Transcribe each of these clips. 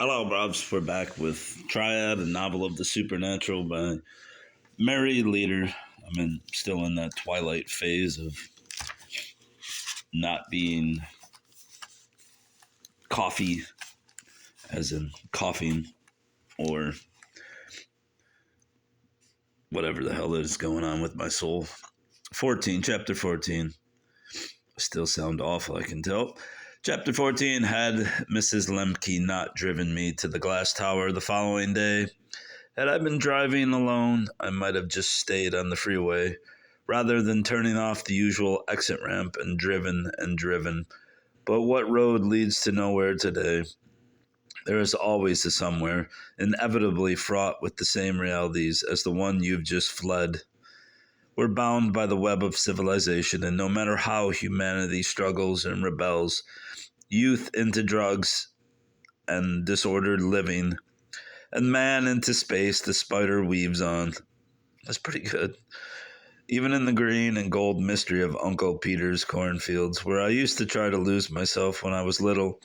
Hello, Robs. We're back with Triad, a novel of the supernatural by Mary Leader. Still in that twilight phase of not being coffee, as in coughing, or whatever the hell is going on with my soul. 14, chapter 14. Still sound awful, I can tell. Chapter 14. Had Mrs. Lemke not driven me to the glass tower the following day, had I been driving alone, I might have just stayed on the freeway, rather than turning off the usual exit ramp and driven and driven. But what road leads to nowhere today? There is always a somewhere, inevitably fraught with the same realities as the one you've just fled. We're bound by the web of civilization, and no matter how humanity struggles and rebels, youth into drugs and disordered living, and man into space the spider weaves on. That's pretty good. Even in the green and gold mystery of Uncle Peter's cornfields, where I used to try to lose myself when I was little,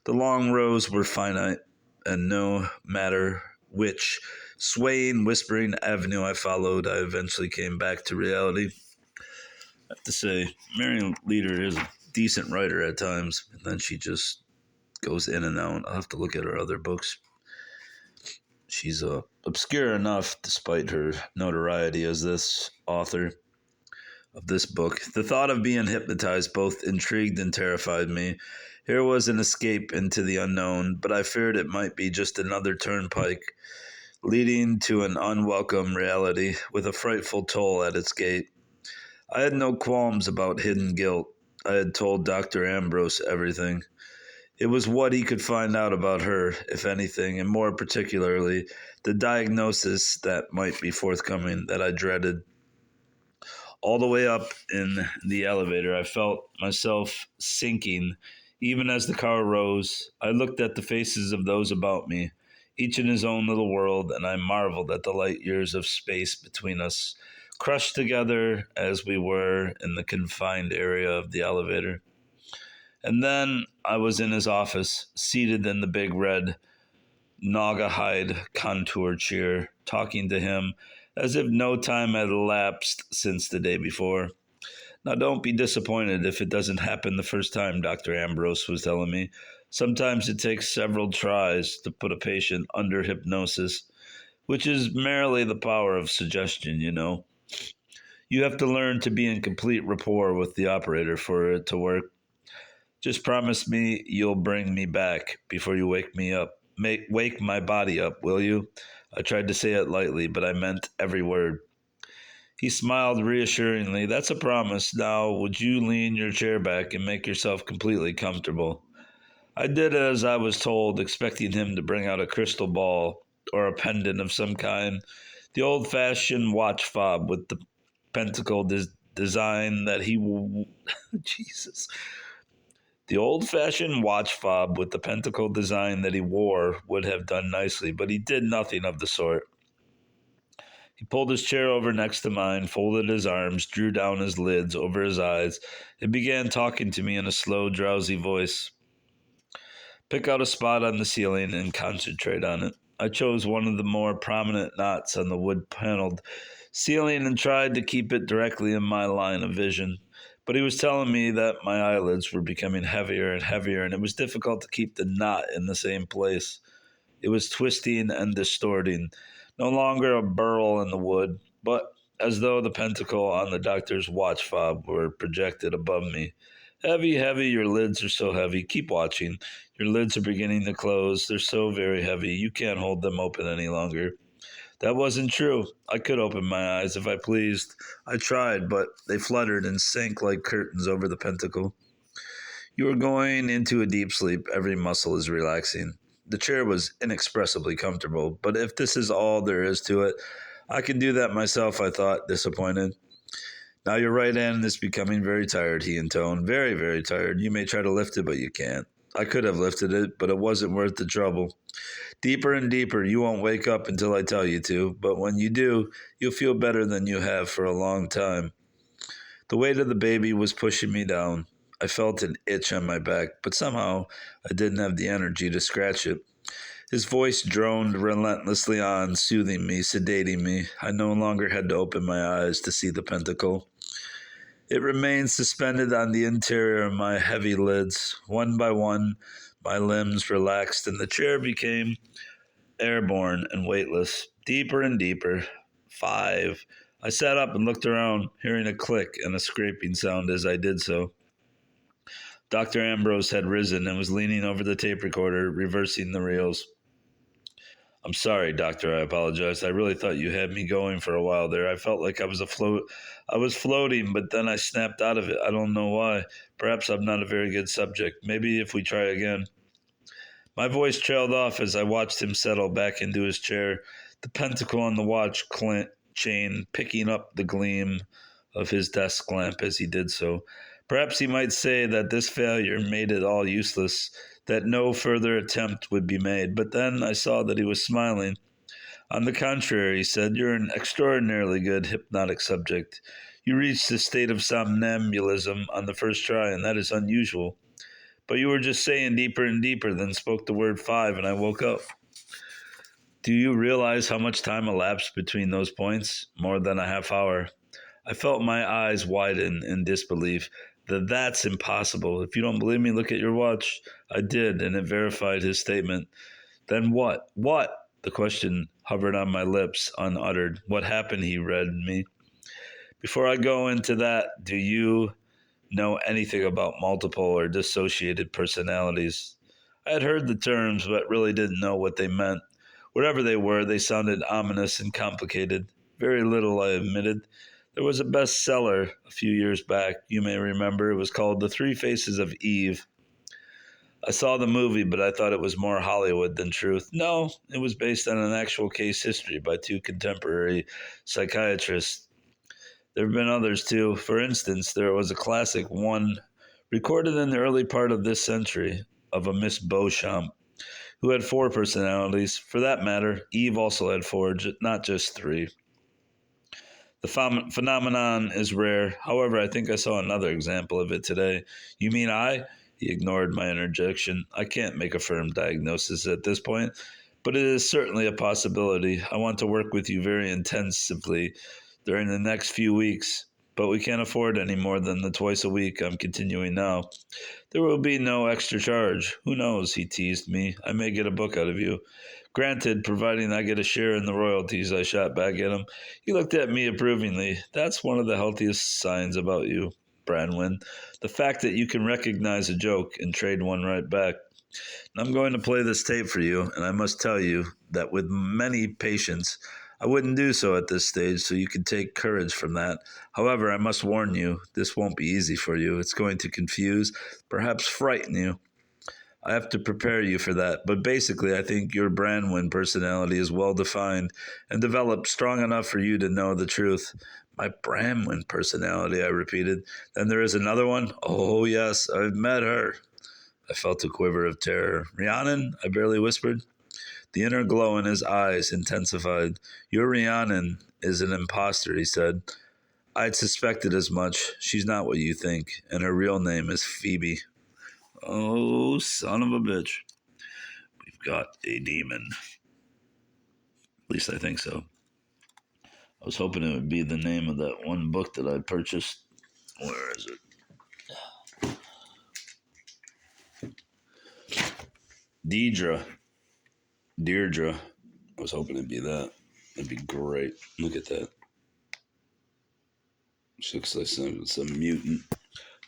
the long rows were finite, and no matter which swaying, whispering avenue I followed, I eventually came back to reality. I have to say, Mary Leader is a decent writer at times, and then she just goes in and out. I'll have to look at her other books. She's obscure enough, despite her notoriety as this author of this book. The thought of being hypnotized both intrigued and terrified me. Here was an escape into the unknown, but I feared it might be just another turnpike leading to an unwelcome reality with a frightful toll at its gate. I had no qualms about hidden guilt. I had told Dr. Ambrose everything. It was what he could find out about her, if anything, and more particularly, the diagnosis that might be forthcoming that I dreaded. All the way up in the elevator, I felt myself sinking. Even as the car rose, I looked at the faces of those about me, each in his own little world, and I marveled at the light years of space between us, crushed together as we were in the confined area of the elevator. And then I was in his office, seated in the big red Naugahyde contour chair, talking to him as if no time had elapsed since the day before. Now, don't be disappointed if it doesn't happen the first time, Dr. Ambrose was telling me. Sometimes it takes several tries to put a patient under hypnosis, which is merely the power of suggestion, you know. You have to learn to be in complete rapport with the operator for it to work. Just promise me you'll bring me back before you wake me up. Wake my body up, will you? I tried to say it lightly, but I meant every word. He smiled reassuringly. That's a promise. Now, would you lean your chair back and make yourself completely comfortable? I did as I was told, expecting him to bring out a crystal ball or a pendant of some kind. The old-fashioned watch fob with the pentacle design that he... Jesus. The old-fashioned watch fob with the pentacle design that he wore would have done nicely, but he did nothing of the sort. He pulled his chair over next to mine, folded his arms, drew down his lids over his eyes, and began talking to me in a slow, drowsy voice. Pick out a spot on the ceiling and concentrate on it. I chose one of the more prominent knots on the wood-paneled ceiling and tried to keep it directly in my line of vision. But he was telling me that my eyelids were becoming heavier and heavier, and it was difficult to keep the knot in the same place. It was twisting and distorting, no longer a burl in the wood, but as though the pentacle on the doctor's watch fob were projected above me. Heavy, heavy, your lids are so heavy. Keep watching. Your lids are beginning to close. They're so very heavy. You can't hold them open any longer. That wasn't true. I could open my eyes if I pleased. I tried, but they fluttered and sank like curtains over the pentacle. You are going into a deep sleep. Every muscle is relaxing. The chair was inexpressibly comfortable, but if this is all there is to it, I can do that myself, I thought, disappointed. Now your right hand is becoming very tired, he intoned. Very, very tired. You may try to lift it, but you can't. I could have lifted it, but it wasn't worth the trouble. Deeper and deeper. You won't wake up until I tell you to, but when you do, you'll feel better than you have for a long time. The weight of the baby was pushing me down. I felt an itch on my back, but somehow I didn't have the energy to scratch it. His voice droned relentlessly on, soothing me, sedating me. I no longer had to open my eyes to see the pentacle. It remained suspended on the interior of my heavy lids. One by one, my limbs relaxed, and the chair became airborne and weightless. Deeper and deeper. 5. I sat up and looked around, hearing a click and a scraping sound as I did so. Dr. Ambrose had risen and was leaning over the tape recorder, reversing the reels. "I'm sorry, doctor," I apologized. "I really thought you had me going for a while there. I felt like I was floating, but then I snapped out of it. I don't know why. Perhaps I'm not a very good subject. Maybe if we try again." My voice trailed off as I watched him settle back into his chair, the pentacle on the watch chain picking up the gleam of his desk lamp as he did so. Perhaps he might say that this failure made it all useless, that no further attempt would be made. But then I saw that he was smiling. "On the contrary," he said, "you're an extraordinarily good hypnotic subject. You reached a state of somnambulism on the first try, and that is unusual. But you were just saying deeper and deeper, then spoke the word 5, and I woke up." Do you realize how much time elapsed between those points? More than a half hour. I felt my eyes widen in disbelief. That's impossible. If you don't believe me, look at your watch. I did, and it verified his statement. Then what? What? The question hovered on my lips, unuttered. What happened? He read me. "Before I go into that, do you know anything about multiple or dissociated personalities?" I had heard the terms, but really didn't know what they meant. Whatever they were, they sounded ominous and complicated. Very little, I admitted. There was a bestseller a few years back. You may remember. It was called The Three Faces of Eve. I saw the movie, but I thought it was more Hollywood than truth. No, it was based on an actual case history by 2 contemporary psychiatrists. There have been others too. For instance, there was a classic one recorded in the early part of this century of a Miss Beauchamp who had 4 personalities. For that matter, Eve also had 4, not just 3. The phenomenon is rare. However, I think I saw another example of it today. "You mean I?" He ignored my interjection. "I can't make a firm diagnosis at this point, but it is certainly a possibility. I want to work with you very intensively during the next few weeks, but we can't afford any more than the twice a week I'm continuing now. There will be no extra charge. Who knows?" He teased me. "I may get a book out of you." "Granted, providing I get a share in the royalties," I shot back at him. He looked at me approvingly. "That's one of the healthiest signs about you, Branwyn. The fact that you can recognize a joke and trade one right back. I'm going to play this tape for you, and I must tell you that with many patients, I wouldn't do so at this stage, so you can take courage from that. However, I must warn you, this won't be easy for you. It's going to confuse, perhaps frighten you. I have to prepare you for that, but basically I think your Branwyn personality is well defined and developed strong enough for you to know the truth." "My Branwyn personality," I repeated. "Then there is another one?" "Oh, yes, I've met her." I felt a quiver of terror. "Rhiannon?" I barely whispered. The inner glow in his eyes intensified. "Your Rhiannon is an imposter," he said. "I'd suspected as much. She's not what you think, and her real name is Phoebe." Oh, son of a bitch. We've got a demon. At least I think so. I was hoping it would be the name of that one book that I purchased. Where is it? Deirdre. I was hoping it'd be that. That'd be great. Look at that. She looks like some mutant.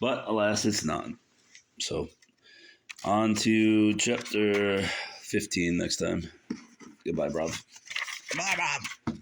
But alas, it's not. So, on to chapter 15 next time. Goodbye, Rob. Goodbye, Rob.